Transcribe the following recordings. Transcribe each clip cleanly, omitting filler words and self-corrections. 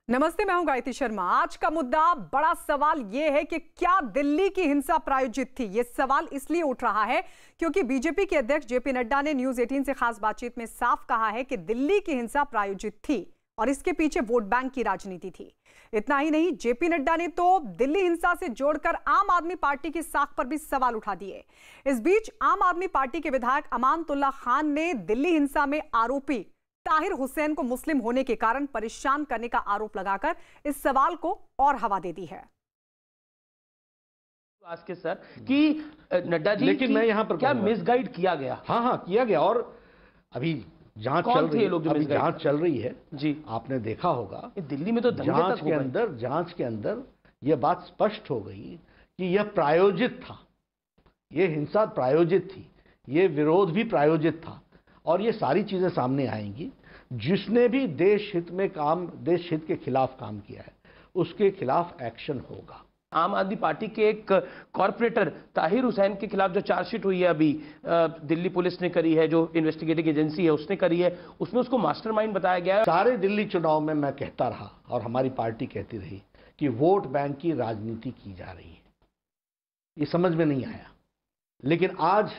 नमस्ते, मैं हूं गायत्री शर्मा। आज का मुद्दा, बड़ा सवाल यह है कि क्या दिल्ली की हिंसा प्रायोजित थी। यह सवाल इसलिए उठ रहा है क्योंकि बीजेपी के अध्यक्ष जेपी नड्डा ने न्यूज 18 से खास बातचीत में साफ कहा है कि दिल्ली की हिंसा प्रायोजित थी और इसके पीछे वोट बैंक की राजनीति थी। इतना ही नहीं, जेपी नड्डा ने तो दिल्ली हिंसा से जोड़कर आम आदमी पार्टी की साख पर भी सवाल उठा दिए। इस बीच आम आदमी पार्टी के विधायक अमानतुल्लाह खान ने दिल्ली हिंसा में आरोपी ताहिर हुसैन को मुस्लिम होने के कारण परेशान करने का आरोप लगाकर इस सवाल को और हवा दे दी है। आज के सर कि नड्डा जी, लेकिन मैं यहाँ पर क्या मिसगाइड किया गया? हाँ, किया गया। और अभी जांच चल रही है, अभी जांच चल रही है जी। आपने देखा होगा दिल्ली में तो जांच के अंदर यह बात स्पष्ट हो गई कि यह प्रायोजित था, यह हिंसा प्रायोजित थी, यह विरोध भी प्रायोजित था और ये सारी चीजें सामने आएंगी। जिसने भी देश हित के खिलाफ काम किया है उसके खिलाफ एक्शन होगा। आम आदमी पार्टी के एक कॉर्पोरेटर ताहिर हुसैन के खिलाफ जो चार्जशीट हुई है अभी दिल्ली पुलिस ने करी है, जो इन्वेस्टिगेटिंग एजेंसी है उसने करी है, उसमें उसको मास्टरमाइंड बताया गया है। सारे दिल्ली चुनाव में मैं कहता रहा और हमारी पार्टी कहती रही कि वोट बैंक की राजनीति की जा रही है। ये समझ में नहीं आया, लेकिन आज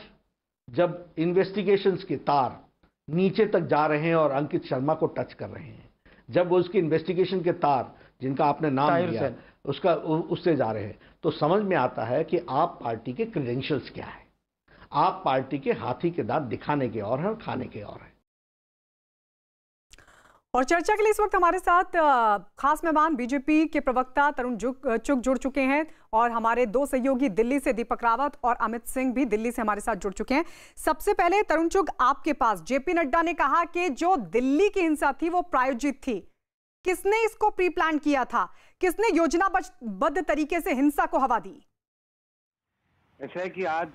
जब इन्वेस्टिगेशंस के तार नीचे तक जा रहे हैं और अंकित शर्मा को टच कर रहे हैं, जब वो उसकी इन्वेस्टिगेशन के तार जिनका आपने नाम लिया उससे जा रहे हैं, तो समझ में आता है कि आप पार्टी के क्रेडेंशियल्स क्या है। आप पार्टी के हाथी के दांत दिखाने के और हैं, खाने के और हैं। और चर्चा के लिए इस वक्त हमारे साथ खास मेहमान बीजेपी के प्रवक्ता तरुण चुग जुड़ चुके हैं और हमारे दो सहयोगी दिल्ली से दीपक रावत और अमित सिंह भी दिल्ली से हमारे साथ जुड़ चुके हैं। सबसे पहले तरुण चुग, आपके पास जेपी नड्डा ने कहा कि जो दिल्ली की हिंसा थी वो प्रायोजित थी। किसने इसको प्री प्लान किया था? किसने योजनाबद्ध तरीके से हिंसा को हवा दी? ऐसा है कि आज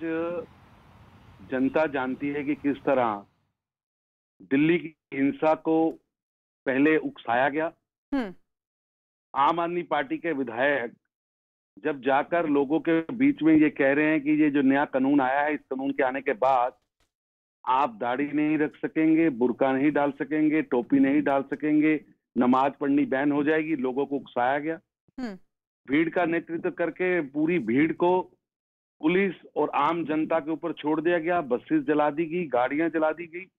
जनता जानती है कि किस तरह दिल्ली की हिंसा को पहले उकसाया गया। आम आदमी पार्टी के विधायक जब जाकर लोगों के बीच में ये कह रहे हैं कि ये जो नया कानून आया है, इस कानून के आने के बाद आप दाढ़ी नहीं रख सकेंगे, बुर्का नहीं डाल सकेंगे, टोपी नहीं डाल सकेंगे, नमाज पढ़नी बैन हो जाएगी, लोगों को उकसाया गया। भीड़ का नेतृत्व करके पूरी भीड़ को पुलिस और आम जनता के ऊपर छोड़ दिया गया। बसेस जला दी गई, गाड़ियां जला दी गई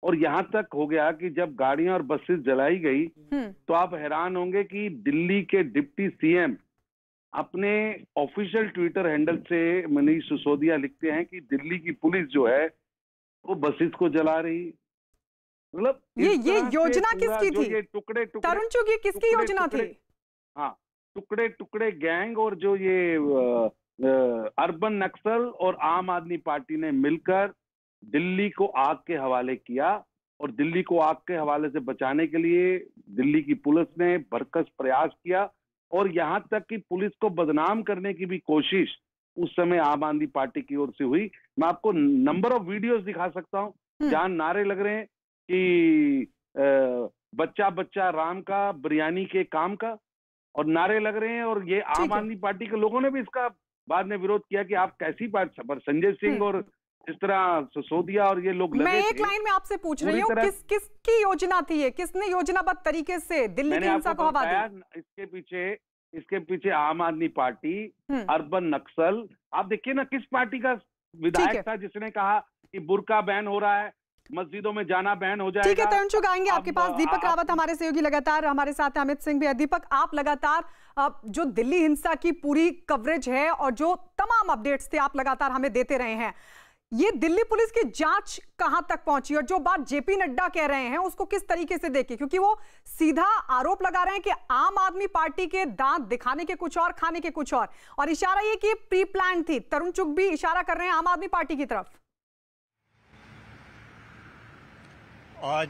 और यहां तक हो गया कि जब गाड़ियां और बसेस जलाई गई तो आप हैरान होंगे कि दिल्ली के डिप्टी सीएम अपने ऑफिशियल ट्विटर हैंडल से मनीष सिसोदिया लिखते हैं कि दिल्ली की पुलिस जो है वो बसेस को जला रही। मतलब ये योजना किसकी थी? ये टुकड़े तरुण चुग, ये किसकी योजना थी? हाँ, टुकड़े टुकड़े गैंग और जो ये अर्बन नक्सल और आम आदमी पार्टी ने मिलकर दिल्ली को आग के हवाले किया और दिल्ली को आग के हवाले से बचाने के लिए दिल्ली की पुलिस ने भरकस प्रयास किया और यहां तक कि पुलिस को बदनाम करने की भी कोशिश उस समय आम आदमी पार्टी की ओर से हुई। मैं आपको नंबर ऑफ वीडियोस दिखा सकता हूं जहां नारे लग रहे हैं कि बच्चा बच्चा राम का, बिरयानी के काम का, और नारे लग रहे हैं। और ये आम आदमी पार्टी के लोगों ने भी इसका बाद में विरोध किया कि आप कैसी बात, संजय सिंह और इस तरह सिसोदिया और ये लोग लगे। मैं एक लाइन में आपसे पूछ रही हूँ, किसकी योजना थी ये? किसने योजनाबद्ध तरीके से दिल्ली की हिंसा को हवा दी? इसके पीछे आम आदमी पार्टी, अर्बन नक्सल। आप देखिए ना, किस पार्टी का विधायक था जिसने कहा कि बुर्का बैन हो रहा है, मस्जिदों में जाना बैन हो जाएगा। ठीक है, तरुण चुग आएंगे आपके पास। दीपक रावत हमारे सहयोगी लगातार हमारे साथ, अमित सिंह भी है। दीपक, आप लगातार जो दिल्ली हिंसा की पूरी कवरेज है और जो तमाम अपडेट्स थे आप लगातार हमें देते रहे हैं। ये दिल्ली पुलिस की जांच कहां तक पहुंची और जो बात जेपी नड्डा कह रहे हैं उसको किस तरीके से देखें? क्योंकि वो सीधा आरोप लगा रहे हैं कि आम आदमी पार्टी के दांत दिखाने के कुछ और, खाने के कुछ और इशारा ये कि प्री प्लान थी। तरुण चुग भी इशारा कर रहे हैं आम आदमी पार्टी की तरफ।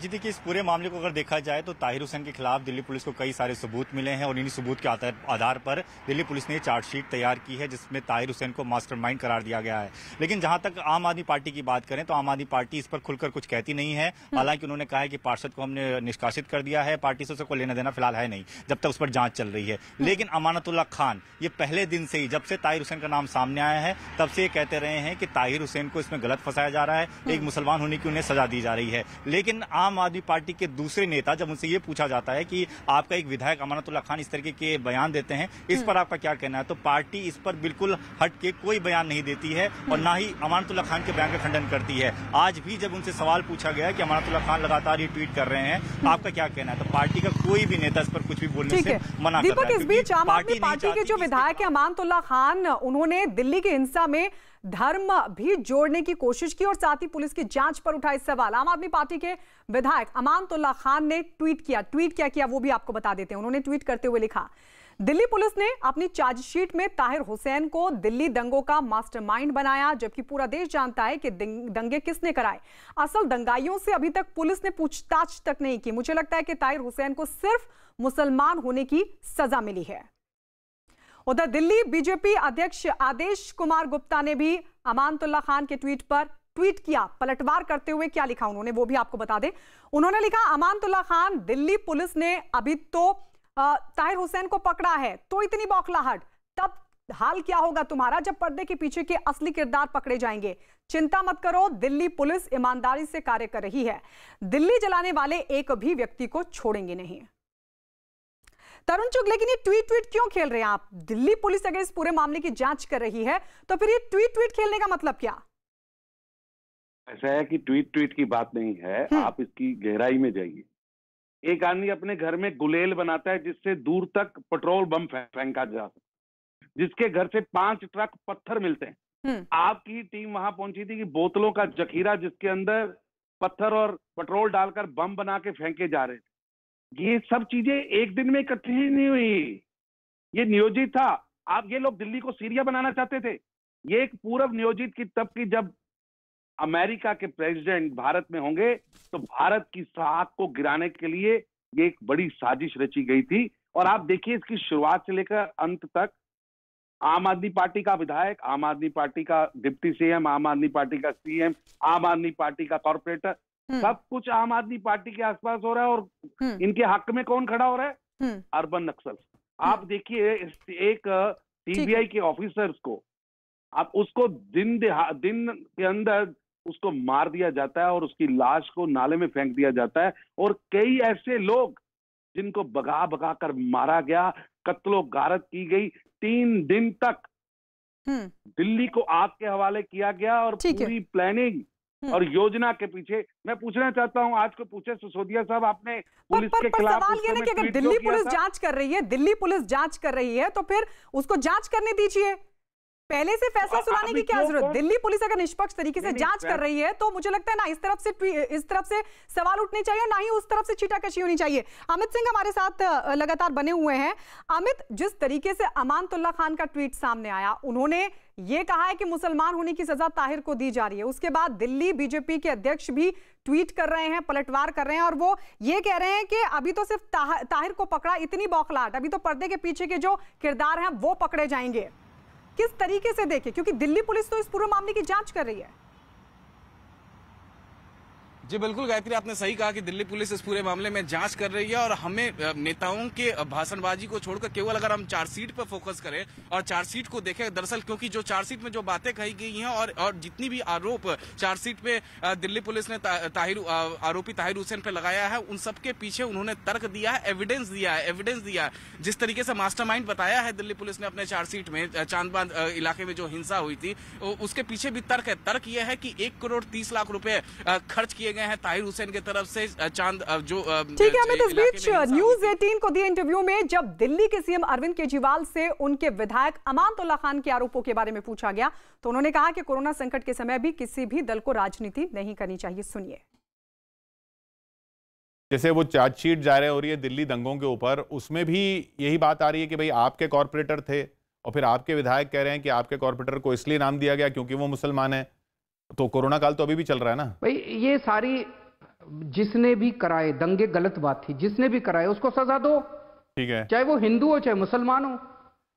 जी देखिए, इस पूरे मामले को अगर देखा जाए तो ताहिर हुसैन के खिलाफ दिल्ली पुलिस को कई सारे सबूत मिले हैं और इन्हीं सबूत के आधार पर दिल्ली पुलिस ने चार्जशीट तैयार की है जिसमें ताहिर हुसैन को मास्टरमाइंड करार दिया गया है। लेकिन जहां तक आम आदमी पार्टी की बात करें तो आम आदमी पार्टी इस पर खुलकर कुछ कहती नहीं है। हालांकि उन्होंने कहा है कि पार्षद को हमने निष्कासित कर दिया है, पार्टी से उसको लेना देना फिलहाल है नहीं जब तक उस पर जांच चल रही है। लेकिन अमानतुल्लाह खान ये पहले दिन से ही, जब से ताहिर हुसैन का नाम सामने आया है तब से ये कहते रहे हैं कि ताहिर हुसैन को इसमें गलत फंसाया जा रहा है, एक मुसलमान होने की उन्हें सजा दी जा रही है। लेकिन आम आदमी पार्टी के दूसरे नेता जब उनसे ये पूछा जाता है कि आपका एक विधायक अमानतुल्लाह खान इस तरीके के बयान देते हैं, इस पर आपका क्या कहना है? तो पार्टी इस पर बिल्कुल हट के कोई बयान नहीं देती है और ना ही अमानतुल्लाह खान के बयान का खंडन करती है। आज भी जब उनसे सवाल पूछा गया कि अमानतुल्लाह खान लगातार ये ट्वीट कर रहे हैं, आपका क्या कहना है? तो पार्टी का कोई भी नेता इस पर कुछ भी बोलने से मना कर रहा है। दीपक, इस बीच आम आदमी पार्टी के जो विधायक है अमानतुल्लाह खान, उन्होंने दिल्ली की हिंसा में धर्म भी जोड़ने की कोशिश की और साथ ही पुलिस की जांच पर उठाए सवाल। आम आदमी पार्टी के विधायक अमानतुल्लाह खान ने ट्वीट क्या किया वो भी आपको बता देते हैं। उन्होंने ट्वीट करते हुए लिखा, दिल्ली पुलिस ने अपनी चार्जशीट में ताहिर हुसैन को दिल्ली दंगों का मास्टरमाइंड बनाया, जबकि पूरा देश जानता है कि दंगे किसने कराए। असल दंगाइयों से अभी तक पुलिस ने पूछताछ तक नहीं की। मुझे लगता है कि ताहिर हुसैन को सिर्फ मुसलमान होने की सजा मिली है। उधर दिल्ली बीजेपी अध्यक्ष आदेश कुमार गुप्ता ने भी अमानतुल्लाह खान के ट्वीट पर ट्वीट किया। पलटवार करते हुए क्या लिखा उन्होंने वो भी आपको बता दें। उन्होंने लिखा, अमानतुल्लाह खान, दिल्ली पुलिस ने अभी तो ताहिर हुसैन को पकड़ा है तो इतनी बौखलाहट, तब हाल क्या होगा तुम्हारा जब पर्दे के पीछे के असली किरदार पकड़े जाएंगे। चिंता मत करो, दिल्ली पुलिस ईमानदारी से कार्य कर रही है। दिल्ली जलाने वाले एक भी व्यक्ति को छोड़ेंगे नहीं। तरुण चुग, लेकिन ये ट्वीट क्यों खेल रहे हैं आप? दिल्ली पुलिस अगर इस पूरे मामले की जांच कर रही है तो फिर ये ट्वीट खेलने का मतलब क्या? ऐसा है कि ट्वीट की बात नहीं है, आप इसकी गहराई में जाइए। एक आदमी अपने घर में गुलेल बनाता है जिससे दूर तक पेट्रोल बम फेंका जा सकता, जिसके घर से 5 ट्रक पत्थर मिलते हैं। आपकी टीम वहां पहुंची थी कि बोतलों का जखीरा जिसके अंदर पत्थर और पेट्रोल डालकर बम बना के फेंके जा रहे थे। ये सब चीजें एक दिन में इकट्ठी नहीं हुई, ये नियोजित था। आप ये लोग दिल्ली को सीरिया बनाना चाहते थे। ये एक पूर्व नियोजित की तब की जब अमेरिका के प्रेसिडेंट भारत में होंगे तो भारत की साख को गिराने के लिए ये एक बड़ी साजिश रची गई थी। और आप देखिए इसकी शुरुआत से लेकर अंत तक आम आदमी पार्टी का विधायक, आम आदमी पार्टी का डिप्टी सीएम, आम आदमी पार्टी का सीएम, आम आदमी पार्टी का कॉर्पोरेटर, सब कुछ आम आदमी पार्टी के आसपास हो रहा है। और इनके हक में कौन खड़ा हो रहा है? अर्बन नक्सल। आप देखिए एक सीबीआई के ऑफिसर्स को, आप उसको दिन के अंदर उसको मार दिया जाता है और उसकी लाश को नाले में फेंक दिया जाता है। और कई ऐसे लोग जिनको भगा कर मारा गया, कत्लो गारत की गई, 3 दिन तक दिल्ली को आग के हवाले किया गया। और पूरी प्लानिंग और योजना के पीछे मैं पूछना चाहता हूं, आज को पूछे सिसोदिया साहब, आपने पुलिस के खिलाफ सवाल ये है कि अगर दिल्ली पुलिस जांच कर रही है, दिल्ली पुलिस जांच कर रही है तो फिर उसको जांच करने दीजिए। पहले से फैसला सुनाने की क्या जरूरत? दिल्ली पुलिस अगर निष्पक्ष तरीके से जांच कर रही है तो मुझे लगता है ना इस तरफ से सवाल उठने चाहिए, ना ही उस तरफ से छीटाकशी होनी चाहिए। अमित सिंह हमारे साथ लगातार बने हुए हैं। अमित, जिस तरीके से अमानतुल्लाह खान का ट्वीट सामने आया, उन्होंने ये कहा है कि मुसलमान होने की सजा ताहिर को दी जा रही है। उसके बाद दिल्ली बीजेपी के अध्यक्ष भी ट्वीट कर रहे हैं, पलटवार कर रहे हैं और वो ये कह रहे हैं कि अभी तो सिर्फ ताहिर को पकड़ा, इतनी बौखलाहट, अभी तो पर्दे के पीछे के जो किरदार हैं वो पकड़े जाएंगे। किस तरीके से देखें, क्योंकि दिल्ली पुलिस तो इस पूरे मामले की जांच कर रही है। जी बिल्कुल गायत्री, आपने सही कहा कि दिल्ली पुलिस इस पूरे मामले में जांच कर रही है और हमें नेताओं के भाषणबाजी को छोड़कर केवल अगर हम चार्जशीट पर फोकस करें और चार्जशीट को देखें, दरअसल क्योंकि जो चार्जशीट में जो बातें कही गई हैं और जितनी भी आरोप चार्जशीट पे दिल्ली पुलिस ने आरोपी ताहिर हुसैन पे लगाया है, उन सबके पीछे उन्होंने तर्क दिया है, एविडेंस दिया है। जिस तरीके से मास्टरमाइंड बताया है दिल्ली पुलिस ने अपने चार्जशीट में, चांदबाद इलाके में जो हिंसा हुई थी उसके पीछे भी तर्क है। तर्क यह है कि 1 करोड़ 30 लाख रुपए खर्च किए गए हैं ताहिर हुसैन की तरफ से। चांद जो ठीक है अमित, इस बीच न्यूज़ 18 को दिए इंटरव्यू में जब दिल्ली के सीएम अरविंद केजरीवाल से उनके विधायक अमानतुल्लाह खान के आरोपों के बारे में पूछा गया तो उन्होंने कहा कि कोरोना संकट के समय भी किसी भी दल को राजनीति नहीं करनी चाहिए। सुनिए। जैसे वो चार्जशीट जारी हो रही है दिल्ली दंगों के ऊपर, उसमें भी यही बात आ रही है कि भाई आपके कॉर्पोरेटर थे और फिर आपके विधायक कह रहे हैं कि आपके कॉर्पोरेटर को इसलिए नाम दिया गया क्योंकि वो मुसलमान है। तो कोरोना काल तो अभी भी चल रहा है ना भाई। ये सारी जिसने भी कराए दंगे गलत बात थी, जिसने भी कराए उसको सजा दो, ठीक है, चाहे वो हिंदू हो चाहे मुसलमान हो।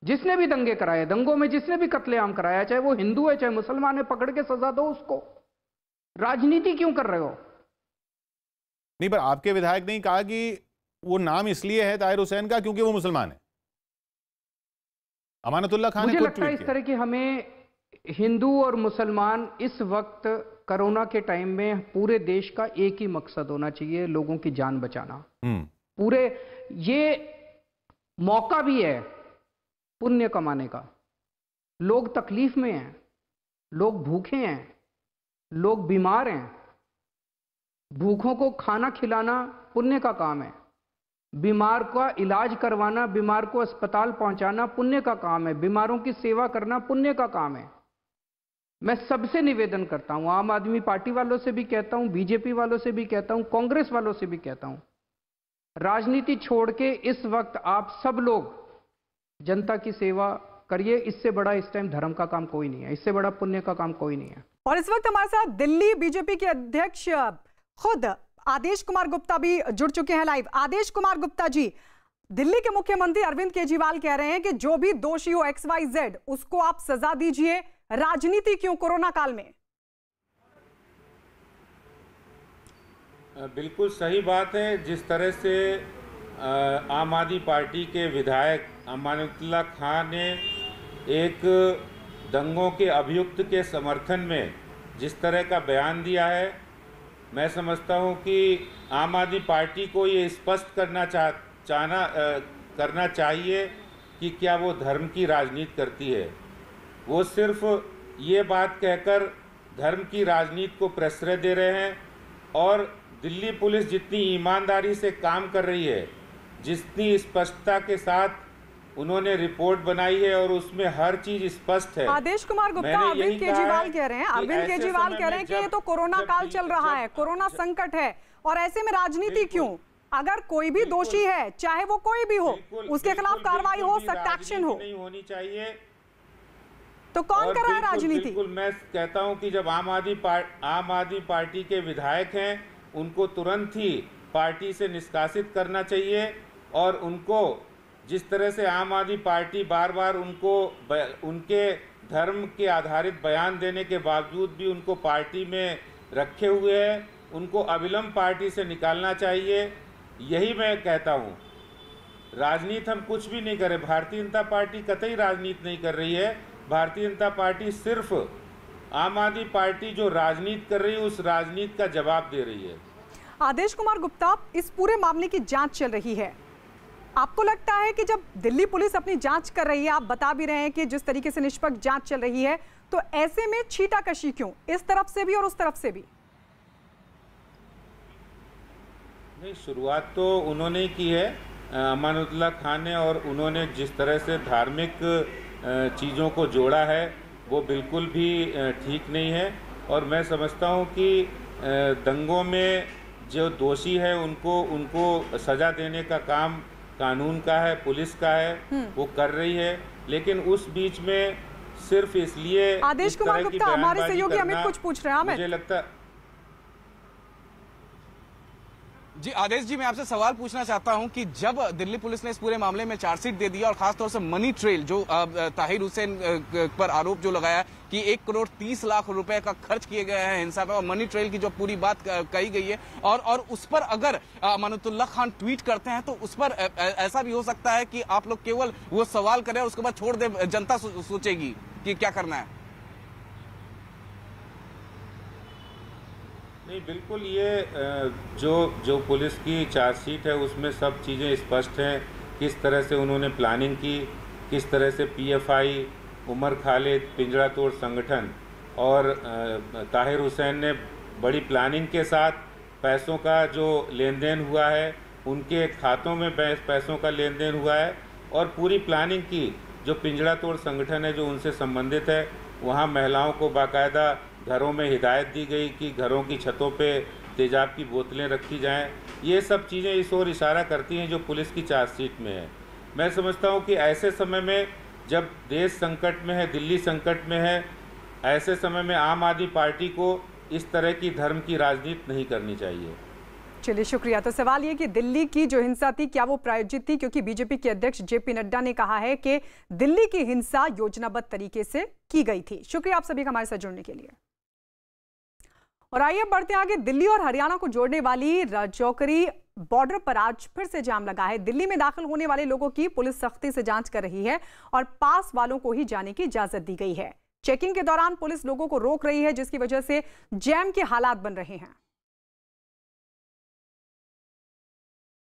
जिसने भी दंगे कराए, दंगों में जिसने भी कत्लेआम कराया, चाहे वो हिंदू है चाहे मुसलमान है, पकड़ के सजा दो उसको। राजनीति क्यों कर रहे हो? नहीं, पर आपके विधायक ने कहा कि वो नाम इसलिए है ताहिर हुसैन का क्योंकि वो मुसलमान है। अमानतुल्लाह खान मुझे लगता है इस तरह की हमें हिंदू और मुसलमान इस वक्त कोरोना के टाइम में पूरे देश का एक ही मकसद होना चाहिए, लोगों की जान बचाना। पूरे ये मौका भी है पुण्य कमाने का। लोग तकलीफ में हैं, लोग भूखे हैं, लोग बीमार हैं। भूखों को खाना खिलाना पुण्य का काम है, बीमार का इलाज करवाना, बीमार को अस्पताल पहुंचाना पुण्य का काम है, बीमारों की सेवा करना पुण्य का काम है। मैं सबसे निवेदन करता हूं, आम आदमी पार्टी वालों से भी कहता हूं, बीजेपी वालों से भी कहता हूं, कांग्रेस वालों से भी कहता हूं, राजनीति छोड़ के इस वक्त आप सब लोग जनता की सेवा करिए। इससे बड़ा इस टाइम धर्म का काम कोई नहीं है, इससे बड़ा पुण्य का काम कोई नहीं है। और इस वक्त हमारे साथ दिल्ली बीजेपी के अध्यक्ष खुद आदेश कुमार गुप्ता भी जुड़ चुके हैं लाइव। आदेश कुमार गुप्ता जी, दिल्ली के मुख्यमंत्री अरविंद केजरीवाल कह रहे हैं कि जो भी दोषी हो XYZ उसको आप सजा दीजिए, राजनीति क्यों कोरोना काल में? बिल्कुल सही बात है। जिस तरह से आम आदमी पार्टी के विधायक अमानुल्लाह खान ने एक दंगों के अभियुक्त के समर्थन में जिस तरह का बयान दिया है, मैं समझता हूं कि आम आदमी पार्टी को ये स्पष्ट करना चाहिए कि क्या वो धर्म की राजनीति करती है। वो सिर्फ ये बात कहकर धर्म की राजनीति को प्रश्रय दे रहे हैं। और दिल्ली पुलिस जितनी ईमानदारी से काम कर रही है, जितनी स्पष्टता के साथ उन्होंने रिपोर्ट बनाई है और उसमें हर चीज स्पष्ट है। आदेश कुमार गुप्ता, अरविंद केजरीवाल कह रहे हैं, अरविंद केजरीवाल कह रहे हैं कि ये तो कोरोना काल चल रहा है, कोरोना संकट है, और ऐसे में राजनीति क्यों? अगर कोई भी दोषी है, चाहे वो कोई भी हो, उसके खिलाफ कार्रवाई हो, सख्त एक्शन हो, नहीं होनी चाहिए। तो कौन कर रहा है राजनीति? बिल्कुल मैं कहता हूं कि जब आम आदमी पार्टी के विधायक हैं, उनको तुरंत ही पार्टी से निष्कासित करना चाहिए। और उनको जिस तरह से आम आदमी पार्टी बार बार उनके धर्म के आधारित बयान देने के बावजूद भी उनको पार्टी में रखे हुए है, उनको अविलंब पार्टी से निकालना चाहिए। यही मैं कहता हूं। राजनीति हम कुछ भी नहीं करें, भारतीय जनता पार्टी कतई राजनीति नहीं कर रही है। भारतीय जनता पार्टी सिर्फ आम आदमी पार्टी जो राजनीति कर रही है उस राजनीति का जवाब दे रही है। आदेश कुमार गुप्ता, इस पूरे मामले की जांच चल रही है, आपको लगता है कि जब दिल्ली पुलिस अपनी जांच कर रही है, आप बता भी रहे हैं कि जिस तरीके से निष्पक्ष जांच चल रही है, तो ऐसे में छीटाकशी क्यों, इस तरफ से भी और उस तरफ से भी? नहीं, शुरुआत तो उन्होंने की है अमानुल्लाह खान ने, और उन्होंने जिस तरह से धार्मिक चीज़ों को जोड़ा है वो बिल्कुल भी ठीक नहीं है। और मैं समझता हूँ कि दंगों में जो दोषी है उनको सज़ा देने का काम कानून का है, पुलिस का है, वो कर रही है। लेकिन उस बीच में सिर्फ इसलिए आदेश कुमार गुप्ता, हमारे सहयोगी अमित कुछ पूछ रहे हैं। मुझे लगता जी आदेश जी, मैं आपसे सवाल पूछना चाहता हूं कि जब दिल्ली पुलिस ने इस पूरे मामले में चार्जशीट दे दिया और खासतौर से मनी ट्रेल जो ताहिर हुसैन पर आरोप जो लगाया कि 1 करोड़ 30 लाख रुपए का खर्च किए गए हैं हिंसा में, और मनी ट्रेल की जो पूरी बात कही गई है, और उस पर अगर अमानुल्लाह खान ट्वीट करते हैं तो उस पर ऐसा भी हो सकता है कि आप लोग केवल वो सवाल करें और उसके बाद छोड़ दे, जनता सोचेगी कि क्या करना है। नहीं, बिल्कुल ये जो पुलिस की चार्जशीट है उसमें सब चीज़ें स्पष्ट हैं। किस तरह से उन्होंने प्लानिंग की, किस तरह से PFI, उमर खालिद, पिंजरा तोड़ संगठन और ताहिर हुसैन ने बड़ी प्लानिंग के साथ पैसों का जो लेन देन हुआ है, उनके खातों में पैसों का लेन देन हुआ है, और पूरी प्लानिंग की जो पिंजरा तोड़ संगठन है जो उनसे संबंधित है, वहाँ महिलाओं को बाकायदा घरों में हिदायत दी गई कि घरों की छतों पे तेजाब की बोतलें रखी जाएं। ये सब चीज़ें इस ओर इशारा करती हैं जो पुलिस की चार्जशीट में है। मैं समझता हूँ कि ऐसे समय में जब देश संकट में है, दिल्ली संकट में है, ऐसे समय में आम आदमी पार्टी को इस तरह की धर्म की राजनीति नहीं करनी चाहिए। चलिए, शुक्रिया। तो सवाल ये कि दिल्ली की जो हिंसा थी क्या वो प्रायोजित थी, क्योंकि बीजेपी के अध्यक्ष JP नड्डा ने कहा है कि दिल्ली की हिंसा योजनाबद्ध तरीके से की गई थी। शुक्रिया आप सभी का हमारे साथ जुड़ने के लिए। और आइए बढ़ते आगे। दिल्ली और हरियाणा को जोड़ने वाली राजौरी बॉर्डर पर आज फिर से जाम लगा है। दिल्ली में दाखिल होने वाले लोगों की पुलिस सख्ती से जांच कर रही है और पास वालों को ही जाने की इजाजत दी गई है। चेकिंग के दौरान पुलिस लोगों को रोक रही है, जिसकी वजह से जैम के हालात बन रहे हैं।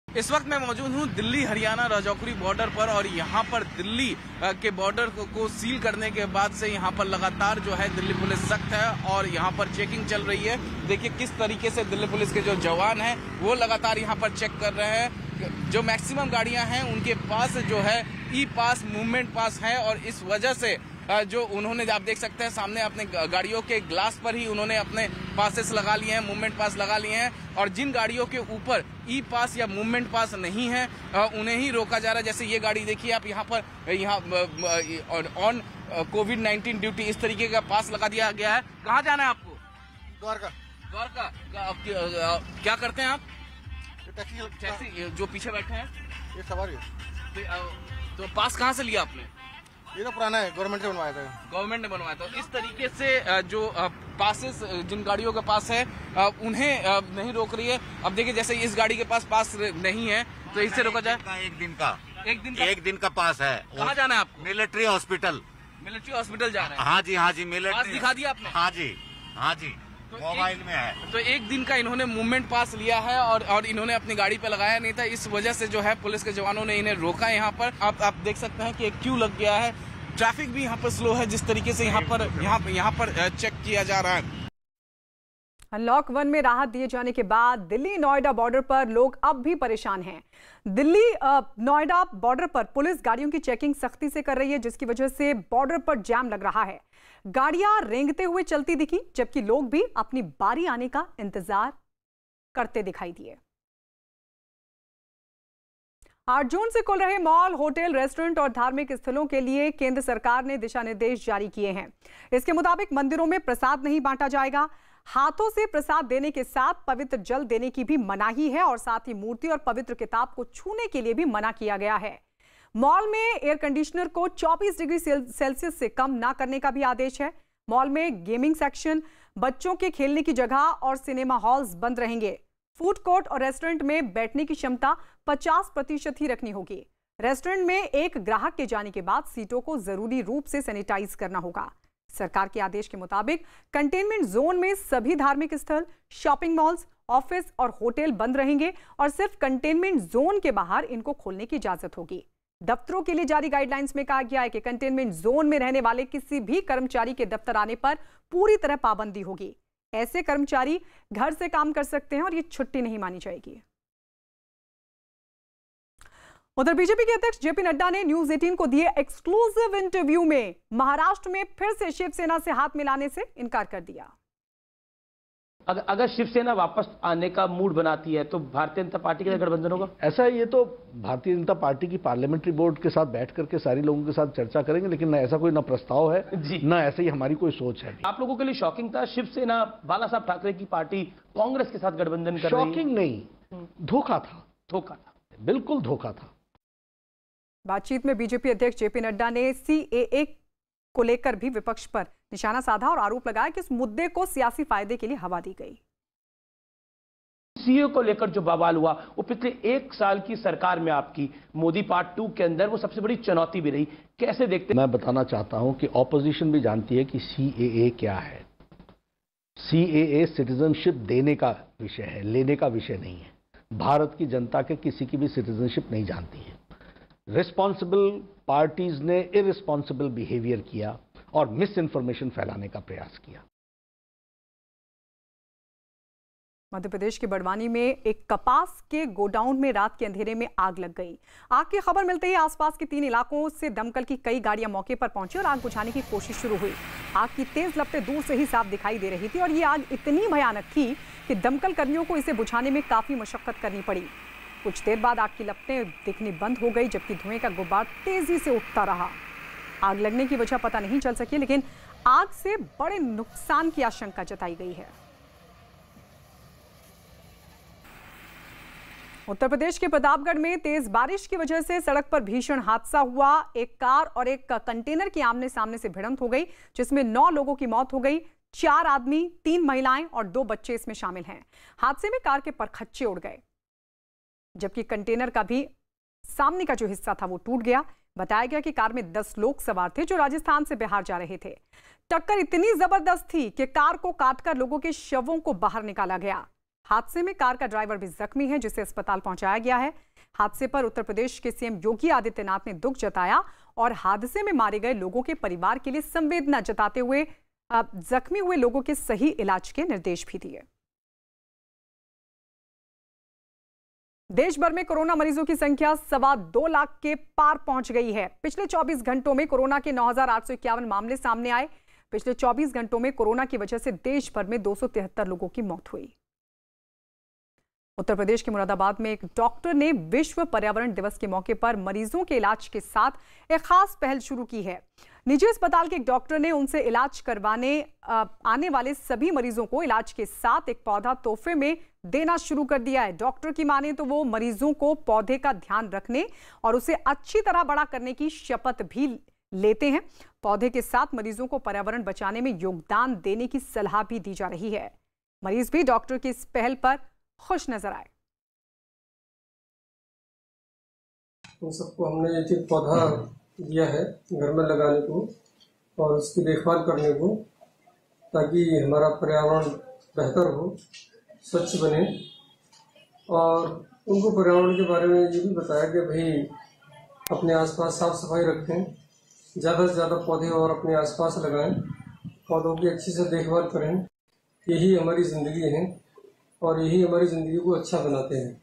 इस वक्त मैं मौजूद हूं दिल्ली हरियाणा राजौरी बॉर्डर पर और यहां पर दिल्ली के बॉर्डर को सील करने के बाद से यहां पर लगातार जो है दिल्ली पुलिस सख्त है और यहां पर चेकिंग चल रही है। देखिए किस तरीके से दिल्ली पुलिस के जो जवान हैं वो लगातार यहां पर चेक कर रहे हैं। जो मैक्सिमम गाड़ियां हैं उनके पास जो है ई पास, मूवमेंट पास है और इस वजह से जो उन्होंने, आप देख सकते हैं सामने अपने गाड़ियों के ग्लास पर ही उन्होंने अपने पासेस लगा लिए हैं, मूवमेंट पास लगा लिए हैं और जिन गाड़ियों के ऊपर ई पास या मूवमेंट पास नहीं है उन्हें ही रोका जा रहा है। जैसे ये गाड़ी देखिए आप, यहाँ ऑन कोविड-19 ड्यूटी इस तरीके का पास लगा दिया गया है। कहाँ जाना है आपको? द्वारका। द्वारका क्या करते हैं आप? टैक्सी। जो पीछे बैठे हैं ये सवारी। तो पास कहाँ से लिया आपने? ये तो पुराना है, गवर्नमेंट ने बनवाया था। गवर्नमेंट ने बनवाया था। इस तरीके से जो पासेस जिन गाड़ियों के पास है उन्हें नहीं रोक रही है। अब देखिए जैसे इस गाड़ी के पास नहीं है तो इससे रोका जाए। एक दिन का पास है। कहाँ जाना है आपको? Military hospital. मिलिट्री हॉस्पिटल जा रहे हैं? हाँ जी मिलिट्री। पास दिखा दिया आपने? हाँ जी तो मोबाइल में है। तो एक दिन का इन्होंने मूवमेंट पास लिया है और इन्होंने अपनी गाड़ी पे लगाया नहीं था। इस वजह से जो है पुलिस के जवानों ने इन्हें रोका। यहाँ पर आप देख सकते हैं कि एक क्यू लग गया है। ट्रैफिक भी यहाँ पर स्लो है जिस तरीके से यहाँ पर चेक किया जा रहा है। अनलॉक 1 में राहत दिए जाने के बाद दिल्ली नोएडा बॉर्डर पर लोग अब भी परेशान हैं। दिल्ली नोएडा बॉर्डर पर पुलिस गाड़ियों की चेकिंग सख्ती से कर रही है, जिसकी वजह से बॉर्डर पर जाम लग रहा है। गाड़ियां रेंगते हुए चलती दिखी, जबकि लोग भी अपनी बारी आने का इंतजार करते दिखाई दिए। 8 जून से खुल रहे मॉल, होटल, रेस्टोरेंट और धार्मिक स्थलों के लिए केंद्र सरकार ने दिशा निर्देश जारी किए हैं। इसके मुताबिक मंदिरों में प्रसाद नहीं बांटा जाएगा। हाथों से प्रसाद देने के साथ पवित्र जल देने की भी मनाही है और साथ ही मूर्ति और पवित्र किताब को छूने के लिए भी मना किया गया है। मॉल में एयर कंडीशनर को 24 डिग्री सेल्सियस से कम ना करने का भी आदेश है। मॉल में गेमिंग सेक्शन, बच्चों के खेलने की जगह और सिनेमा हॉल्स बंद रहेंगे। फूड कोर्ट और रेस्टोरेंट में बैठने की क्षमता 50% ही रखनी होगी। रेस्टोरेंट में एक ग्राहक के जाने के बाद सीटों को जरूरी रूप से सैनिटाइज करना होगा। सरकार के आदेश के मुताबिक कंटेनमेंट जोन में सभी धार्मिक स्थल, शॉपिंग मॉल्स, ऑफिस और होटल बंद रहेंगे और सिर्फ कंटेनमेंट जोन के बाहर इनको खोलने की इजाजत होगी। दफ्तरों के लिए जारी गाइडलाइंस में कहा गया है कि कंटेनमेंट जोन में रहने वाले किसी भी कर्मचारी के दफ्तर आने पर पूरी तरह पाबंदी होगी। ऐसे कर्मचारी घर से काम कर सकते हैं और ये छुट्टी नहीं मानी जाएगी। उधर बीजेपी के अध्यक्ष जेपी नड्डा ने न्यूज 18 को दिए एक्सक्लूसिव इंटरव्यू में महाराष्ट्र में फिर से शिवसेना से हाथ मिलाने से इनकार कर दिया। अगर शिवसेना वापस आने का मूड बनाती है तो भारतीय जनता पार्टी का गठबंधन होगा? ऐसा ये तो भारतीय जनता पार्टी की पार्लियामेंट्री बोर्ड के साथ बैठ करके सारे लोगों के साथ चर्चा करेंगे, लेकिन ना ऐसा कोई ना प्रस्ताव है जी, ना ऐसे ही हमारी कोई सोच है। आप लोगों के लिए शॉकिंग था शिवसेना बाला साहब ठाकरे की पार्टी कांग्रेस के साथ गठबंधन कर रही है? शॉकिंग नहीं, धोखा था। बिल्कुल धोखा था। बातचीत में बीजेपी अध्यक्ष जेपी नड्डा ने सीएए को लेकर भी विपक्ष पर निशाना साधा और आरोप लगाया कि इस मुद्दे को सियासी फायदे के लिए हवा दी गई। सीए को लेकर जो बवाल हुआ वो पिछले 1 साल की सरकार में आपकी मोदी पार्ट 2 के अंदर वो सबसे बड़ी चुनौती भी रही। कैसे देखते? मैं बताना चाहता हूं कि ऑपोजिशन भी जानती है कि सीएए क्या है। सीएए सिटीजनशिप देने का विषय है, लेने का विषय नहीं है। भारत की जनता के किसी की भी सिटीजनशिप नहीं जानती है। रिस्पॉन्सिबल पार्टीज ने इररिस्पॉन्सिबल बिहेवियर किया और मिस इन्फॉर्मेशन फैलाने का प्रयास किया। मध्य प्रदेश के बड़वानी में एक कपास के गोडाउन में रात के अंधेरे में आग लग गई। आग की खबर मिलते ही आसपास के 3 इलाकों से दमकल की कई गाड़ियां मौके पर पहुंची और आग बुझाने की कोशिश शुरू हुई। आग की तेज लपटें दूर से ही साफ दिखाई दे रही थी और ये आग इतनी भयानक थी कि दमकल कर्मियों को इसे बुझाने में काफी मशक्कत करनी पड़ी। कुछ देर बाद आग की लपटें दिखनी बंद हो गई, जबकि धुएं का गुब्बार तेजी से उठता रहा। आग लगने की वजह पता नहीं चल सकी, लेकिन आग से बड़े नुकसान की आशंका जताई गई है। उत्तर प्रदेश के प्रतापगढ़ में तेज बारिश की वजह से सड़क पर भीषण हादसा हुआ। एक कार और एक कंटेनर की आमने सामने से भिड़ंत हो गई, जिसमें 9 लोगों की मौत हो गई। 4 आदमी, 3 महिलाएं और 2 बच्चे इसमें शामिल हैं। हादसे में कार के परखच्चे उड़ गए, जबकि कंटेनर का भी सामने का जो हिस्सा था वो टूट गया। बताया गया कि कार में 10 लोग सवार थे जो राजस्थान से बिहार जा रहे थे। टक्कर इतनी जबरदस्त थी कि कार को काटकर लोगों के शवों को बाहर निकाला गया। हादसे में कार का ड्राइवर भी जख्मी है, जिसे अस्पताल पहुंचाया गया है। हादसे पर उत्तर प्रदेश के सीएम योगी आदित्यनाथ ने दुख जताया और हादसे में मारे गए लोगों के परिवार के लिए संवेदना जताते हुए जख्मी हुए लोगों के सही इलाज के निर्देश भी दिए। देश भर में कोरोना मरीजों की संख्या 2.25 लाख के पार पहुंच गई है। पिछले 24 घंटों में कोरोना के 9,851 मामले सामने आए। पिछले 24 घंटों में कोरोना की वजह से देश भर में 273 लोगों की मौत हुई। उत्तर प्रदेश के मुरादाबाद में एक डॉक्टर ने विश्व पर्यावरण दिवस के मौके पर मरीजों के इलाज के साथ एक खास पहल शुरू की है। निजी अस्पताल के एक डॉक्टर ने उनसे इलाज करवाने आने वाले सभी मरीजों को इलाज के साथ एक पौधा तोहफे में देना शुरू कर दिया है। डॉक्टर की माने तो वो मरीजों को पौधे का ध्यान रखने और उसे अच्छी तरह बड़ा करने की शपथ भी लेते हैं। पौधे के साथ मरीजों को पर्यावरण बचाने में योगदान देने की सलाह भी दी जा रही है। मरीज भी डॉक्टर की इस पहल पर खुश नजर आए। उन सबको हमने एक पौधा दिया है घर में लगाने को और उसकी देखभाल करने को, ताकि हमारा पर्यावरण बेहतर हो, स्वच्छ बने। और उनको पर्यावरण के बारे में ये भी बताया कि भाई अपने आसपास साफ सफाई रखें, ज़्यादा से ज़्यादा पौधे और अपने आसपास लगाएं, पौधों की अच्छी से देखभाल करें। यही हमारी ज़िंदगी है और यही हमारी ज़िंदगी को अच्छा बनाते हैं।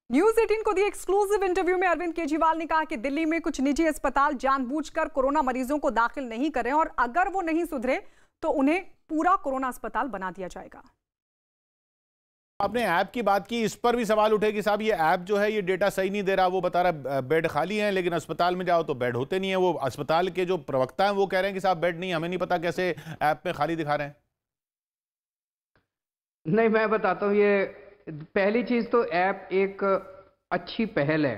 न्यूज़ 18 को दिए एक्सक्लूसिव इंटरव्यू में अरविंद केजरीवाल ने कहा कि दिल्ली में कुछ निजी अस्पताल जानबूझकर कोरोना मरीजों को दाखिल नहीं करें और अगर वो नहीं सुधरे तो उन्हें पूरा कोरोना अस्पताल बना दिया जाएगा। आपने ऐप की बात की, इस पर भी सवाल उठे कि साहब ये ऐप जो है ये डेटा सही नहीं दे रहा। वो बता रहा बेड खाली हैं, लेकिन अस्पताल में जाओ तो बेड होते नहीं है। वो अस्पताल के जो प्रवक्ता हैं वो कह रहे हैं कि साहब बेड नहीं, हमें नहीं पता कैसे ऐप में खाली दिखा रहे हैं। नहीं, मैं बताता हूँ। ये पहली चीज तो ऐप एक अच्छी पहल है,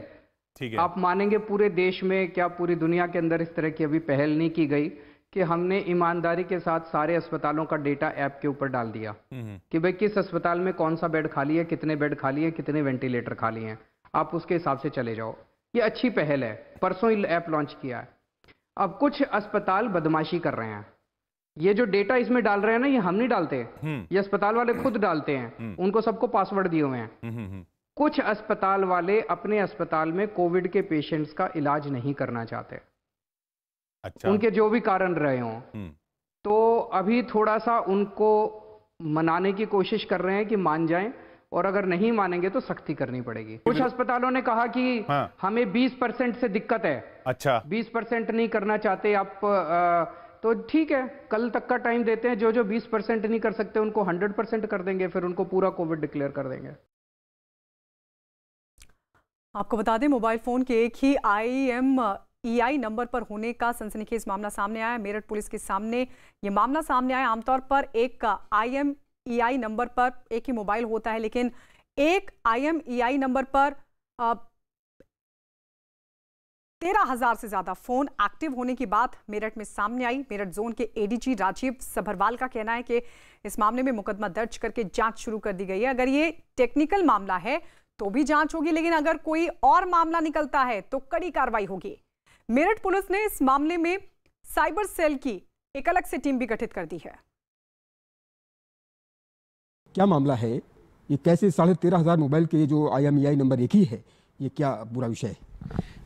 ठीक है। आप मानेंगे पूरे देश में क्या पूरी दुनिया के अंदर इस तरह की अभी पहल नहीं की गई कि हमने ईमानदारी के साथ सारे अस्पतालों का डेटा ऐप के ऊपर डाल दिया कि भाई किस अस्पताल में कौन सा बेड खाली है, कितने बेड खाली है, कितने वेंटिलेटर खाली हैं, आप उसके हिसाब से चले जाओ। ये अच्छी पहल है, परसों ही ऐप लॉन्च किया है। अब कुछ अस्पताल बदमाशी कर रहे हैं। ये जो डेटा इसमें डाल रहे हैं ना, ये हम नहीं डालते, ये अस्पताल वाले खुद डालते हैं। उनको सबको पासवर्ड दिए हुए हैं। कुछ अस्पताल वाले अपने अस्पताल में कोविड के पेशेंट्स का इलाज नहीं करना चाहते। अच्छा। उनके जो भी कारण रहे हों, तो अभी थोड़ा सा उनको मनाने की कोशिश कर रहे हैं कि मान जाएं, और अगर नहीं मानेंगे तो सख्ती करनी पड़ेगी। कुछ अस्पतालों ने कहा कि हमें 20% से दिक्कत है। अच्छा, 20% नहीं करना चाहते आप, तो ठीक है, कल तक का टाइम देते हैं। जो जो 20% नहीं कर सकते उनको 100% कर देंगे, फिर उनको पूरा कोविड डिक्लेयर कर देंगे। आपको बता दें, मोबाइल फोन के एक ही IMEI नंबर पर होने का सनसनीखेज मामला सामने आया। मेरठ पुलिस के सामने ये मामला सामने आया। आमतौर पर एक IMEI नंबर पर एक ही मोबाइल होता है, लेकिन एक IMEI नंबर पर 13,000 से ज्यादा फोन एक्टिव होने की बात मेरठ में सामने आई। मेरठ जोन के ADG राजीव सभरवाल का कहना है कि इस मामले में मुकदमा दर्ज करके जांच शुरू कर दी गई है। अगर ये टेक्निकल मामला है तो भी जांच होगी, लेकिन अगर कोई और मामला निकलता है तो कड़ी कार्रवाई होगी। मेरठ पुलिस ने इस मामले में साइबर सेल की एक अलग से टीम भी गठित कर दी है। क्या मामला है ये, कैसे 13,500 मोबाइल के जो IMEI नंबर एक ही है, ये क्या पूरा विषय है?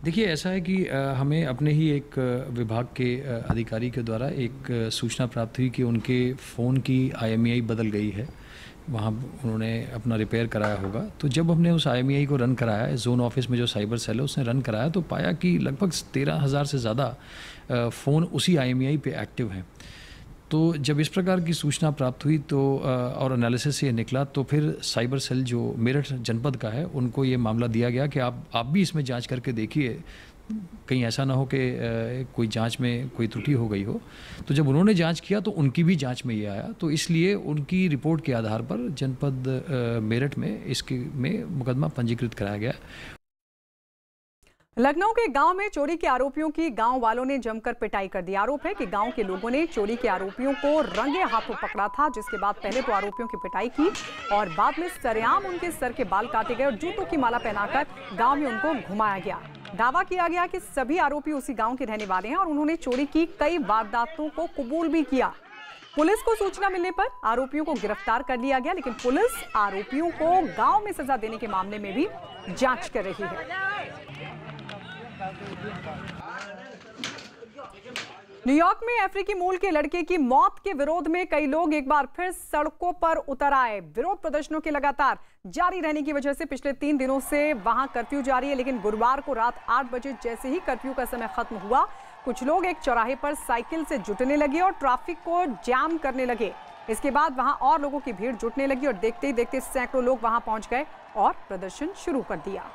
देखिए, ऐसा है कि हमें अपने ही एक विभाग के अधिकारी के द्वारा एक सूचना प्राप्त हुई कि उनके फ़ोन की IMEI बदल गई है। वहाँ उन्होंने अपना रिपेयर कराया होगा। तो जब हमने उस IMEI को रन कराया, जोन ऑफिस में जो साइबर सेल है उसने रन कराया, तो पाया कि लगभग 13,000 से ज़्यादा फ़ोन उसी IMEI पे एक्टिव हैं। तो जब इस प्रकार की सूचना प्राप्त हुई तो और एनालिसिस से निकला, तो फिर साइबर सेल जो मेरठ जनपद का है उनको ये मामला दिया गया कि आप भी इसमें जांच करके देखिए, कहीं ऐसा ना हो कि कोई जांच में कोई त्रुटि हो गई हो। तो जब उन्होंने जांच किया तो उनकी भी जांच में ये आया, तो इसलिए उनकी रिपोर्ट के आधार पर जनपद मेरठ में इसके में मुकदमा पंजीकृत कराया गया। लखनऊ के गांव में चोरी के आरोपियों की गांव वालों ने जमकर पिटाई कर दी। आरोप है कि गांव के लोगों ने चोरी के आरोपियों को रंगे हाथों पकड़ा था, जिसके बाद पहले तो आरोपियों की पिटाई की और बाद में सरेआम उनके सर के बाल काटे गए और जूतों की माला पहनाकर गांव में उनको घुमाया गया। दावा किया गया कि सभी आरोपी उसी गांव के रहने वाले हैं और उन्होंने चोरी की कई वारदातों को कबूल भी किया। पुलिस को सूचना मिलने पर आरोपियों को गिरफ्तार कर लिया गया, लेकिन पुलिस आरोपियों को गांव में सजा देने के मामले में भी जांच कर रही है। न्यूयॉर्क में अफ्रीकी मूल के लड़के की मौत के विरोध में कई लोग एक बार फिर सड़कों पर उतर आए। विरोध प्रदर्शनों के लगातार जारी रहने की वजह से पिछले 3 दिनों से वहां कर्फ्यू जारी है, लेकिन गुरुवार को रात 8 बजे जैसे ही कर्फ्यू का समय खत्म हुआ, कुछ लोग एक चौराहे पर साइकिल से जुटने लगे और ट्रैफिक को जाम करने लगे। इसके बाद वहां और लोगों की भीड़ जुटने लगी और देखते ही देखते सैकड़ों लोग वहां पहुंच गए और प्रदर्शन शुरू कर दिया।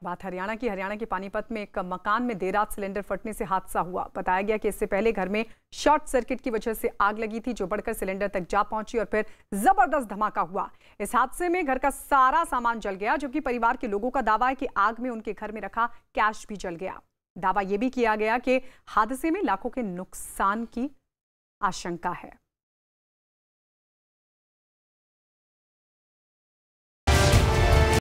बात हरियाणा की। हरियाणा के पानीपत में एक मकान में देर रात सिलेंडर फटने से हादसा हुआ। बताया गया कि इससे पहले घर में शॉर्ट सर्किट की वजह से आग लगी थी, जो बढ़कर सिलेंडर तक जा पहुंची और फिर जबरदस्त धमाका हुआ। इस हादसे में घर का सारा सामान जल गया, जबकि परिवार के लोगों का दावा है कि आग में उनके घर में रखा कैश भी जल गया। दावा यह भी किया गया कि हादसे में लाखों के नुकसान की आशंका है।